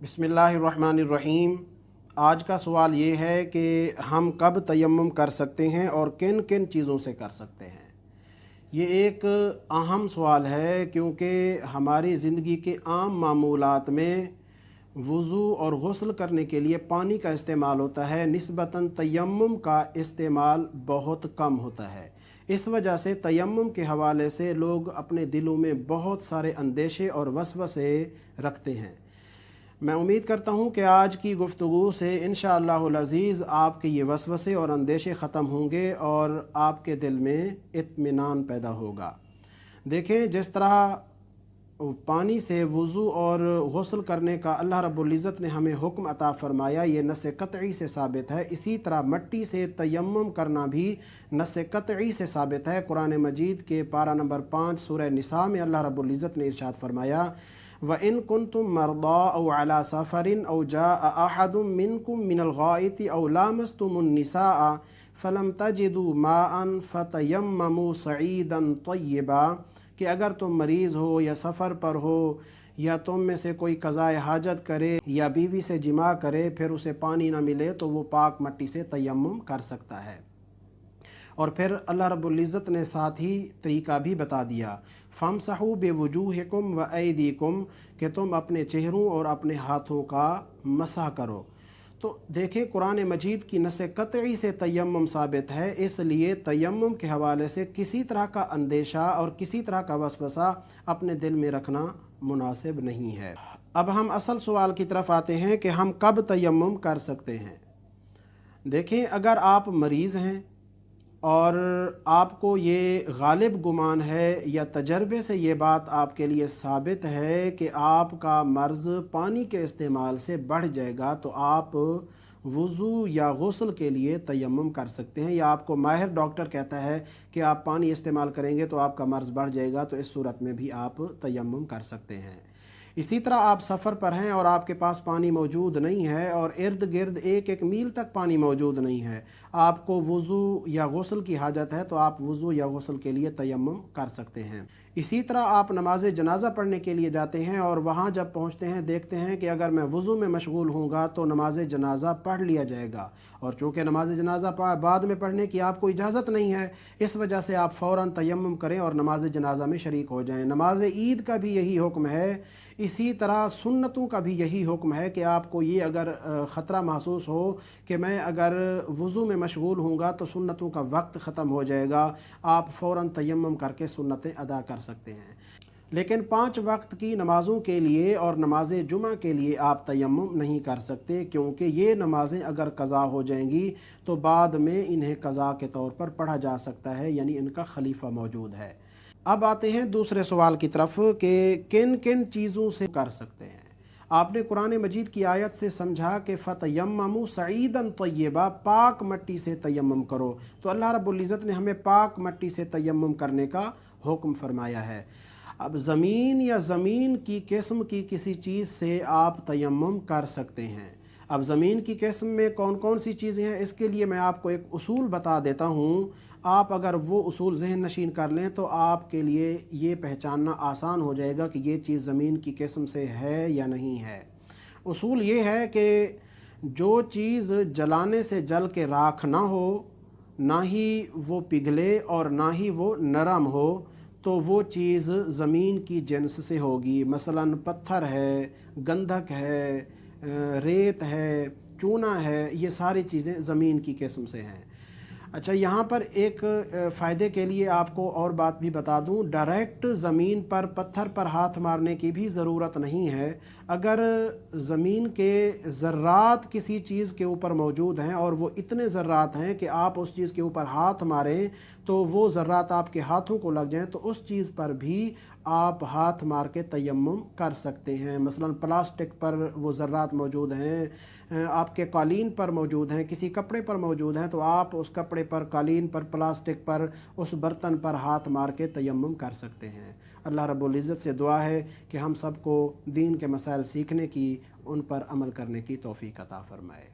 बिस्मिल्लाहिर्रहमानिर्रहीम। आज का सवाल ये है कि हम कब तयम्मुम कर सकते हैं और किन किन चीज़ों से कर सकते हैं। ये एक अहम सवाल है क्योंकि हमारी ज़िंदगी के आम मामूलात में वज़ू और गुस्ल करने के लिए पानी का इस्तेमाल होता है, निस्बतन तयम्मुम का इस्तेमाल बहुत कम होता है। इस वजह से तयम्मुम के हवाले से लोग अपने दिलों में बहुत सारे अंदेशे और वसवसे रखते हैं। मैं उम्मीद करता हूँ कि आज की गुफ्तगू से इंशाअल्लाहुल अज़ीज़ आपके ये वसवसे और अंदेशे ख़त्म होंगे और आपके दिल में इत्मीनान पैदा होगा। देखें, जिस तरह पानी से वज़ू और गुस्ल करने का अल्लाह रब्बुल इज़्ज़त ने हमें हुक्म अता फ़रमाया, ये नस्स क़तई से साबित है। इसी तरह मट्टी से तयम्मुम करना भी नस्स क़तई से साबित है। कुरान मजीद के पारा नंबर 5 सूरह निसा में अल्लाह रब्बुल इज़्ज़त ने इरशाद फ़रमाया, व इन कुन्तुम मरदा औ अला सफ़रिन औ जाअ अहदुम मिनकुम मिनल गाइति औ लामस्तुमुन निसाअ फलम तजिदू माअन फतयम्ममू सईदन तय्यबा, कि अगर तुम मरीज़ हो या सफ़र पर हो या तुम में से कोई क़ज़ाए हाजत करे या बीवी से जिमा करे, फिर उसे पानी ना मिले तो वो पाक मट्टी से तयम्मुम कर सकता है। और फिर अल्लाह रब्बुल इज़्ज़त ने साथ ही तरीका भी बता दिया, फ़मसहू बेवजूहिकुम व ऐदीकुम, कि तुम अपने चेहरों और अपने हाथों का मसह करो। तो देखें, कुरान मजीद की नस्स क़तई से तयम्मुम साबित है, इसलिए तयम्मुम के हवाले से किसी तरह का अंदेशा और किसी तरह का वसवसा अपने दिल में रखना मुनासिब नहीं है। अब हम असल सवाल की तरफ आते हैं कि हम कब तयम्मुम कर सकते हैं। देखें, अगर आप मरीज़ हैं और आपको ये गालिब गुमान है या तजर्बे से ये बात आपके लिए साबित है कि आपका मर्ज़ पानी के इस्तेमाल से बढ़ जाएगा, तो आप वज़ू या गुस्ल के लिए तयम्मुम कर सकते हैं। या आपको माहिर डॉक्टर कहता है कि आप पानी इस्तेमाल करेंगे तो आपका मर्ज़ बढ़ जाएगा, तो इस सूरत में भी आप तयम्मुम कर सकते हैं। इसी तरह आप सफ़र पर हैं और आपके पास पानी मौजूद नहीं है और इर्द गिर्द एक एक मील तक पानी मौजूद नहीं है, आपको वज़ू या गुस्ल की हाजत है, तो आप वज़ू या गुस्ल के लिए तयम्मुम कर सकते हैं। इसी तरह आप नमाज जनाज़ा पढ़ने के लिए जाते हैं और वहाँ जब पहुँचते हैं देखते हैं कि अगर मैं वज़ू में मशगूल हूँगा तो नमाज जनाज़ा पढ़ लिया जाएगा, और चूँकि नमाज जनाज़ा बाद में पढ़ने की आपको इजाज़त नहीं है, इस वजह से आप फ़ौरन तयम्मुम करें और नमाज जनाज़ा में शरीक हो जाएँ। नमाज ईद का भी यही हुक्म है। इसी तरह सुन्नतों का भी यही हुक्म है कि आपको ये अगर ख़तरा महसूस हो कि मैं अगर वज़ू में मशगूल हूँगा तो सुन्नतों का वक्त ख़त्म हो जाएगा, आप फ़ौरन तयम्मुम करके सुन्नतें अदा कर सकते हैं। लेकिन 5 वक्त की नमाज़ों के लिए और नमाज जुमा के लिए आप तयम्मुम नहीं कर सकते, क्योंकि ये नमाज़ें अगर क़ज़ा हो जाएंगी तो बाद में इन्हें क़ज़ा के तौर पर पढ़ा जा सकता है, यानी इनका खलीफा मौजूद है। अब आते हैं दूसरे सवाल की तरफ कि किन किन चीज़ों से कर सकते हैं। आपने कुरान मजीद की आयत से समझा कि फ़तयम्ममू सईदन तय्यबा, पाक मट्टी से तयम्मुम करो, तो अल्लाह रब्बुल इज़्ज़त ने हमें पाक मट्टी से तयम्मुम करने का हुक्म फरमाया है। अब ज़मीन या ज़मीन की किस्म की किसी चीज़ से आप तयम्मुम कर सकते हैं। अब ज़मीन की किस्म में कौन कौन सी चीज़ें हैं, इसके लिए मैं आपको एक उसूल बता देता हूँ। आप अगर वो उसूल ज़हन नशीन कर लें तो आपके लिए ये पहचानना आसान हो जाएगा कि ये चीज़ ज़मीन की किस्म से है या नहीं है। उसूल ये है कि जो चीज़ जलाने से जल के राख ना हो, ना ही वो पिघले और ना ही वो नरम हो, तो वो चीज़ ज़मीन की जिन्स से होगी। मसलन पत्थर है, गंधक है, रेत है, चूना है, ये सारी चीज़ें ज़मीन की किस्म से हैं। अच्छा, यहाँ पर एक फ़ायदे के लिए आपको और बात भी बता दूँ, डायरेक्ट ज़मीन पर पत्थर पर हाथ मारने की भी ज़रूरत नहीं है। अगर ज़मीन के ज़र्रात किसी चीज़ के ऊपर मौजूद हैं और वो इतने ज़र्रात हैं कि आप उस चीज़ के ऊपर हाथ मारें तो वो ज़र्रात आपके हाथों को लग जाएं, तो उस चीज़ पर भी आप हाथ मार के तयम्मुम कर सकते हैं। मसलन प्लास्टिक पर वो ज़र्रात मौजूद हैं, आपके कालीन पर मौजूद हैं, किसी कपड़े पर मौजूद हैं, तो आप उस कपड़े पर, कालीन पर, प्लास्टिक पर, उस बर्तन पर हाथ मार के तयम्मुम कर सकते हैं। अल्लाह रब्बुल इज़्ज़त से दुआ है कि हम सबको दीन के मसाइल सीखने की, उन पर अमल करने की तौफ़ीक़ अता फ़रमाए।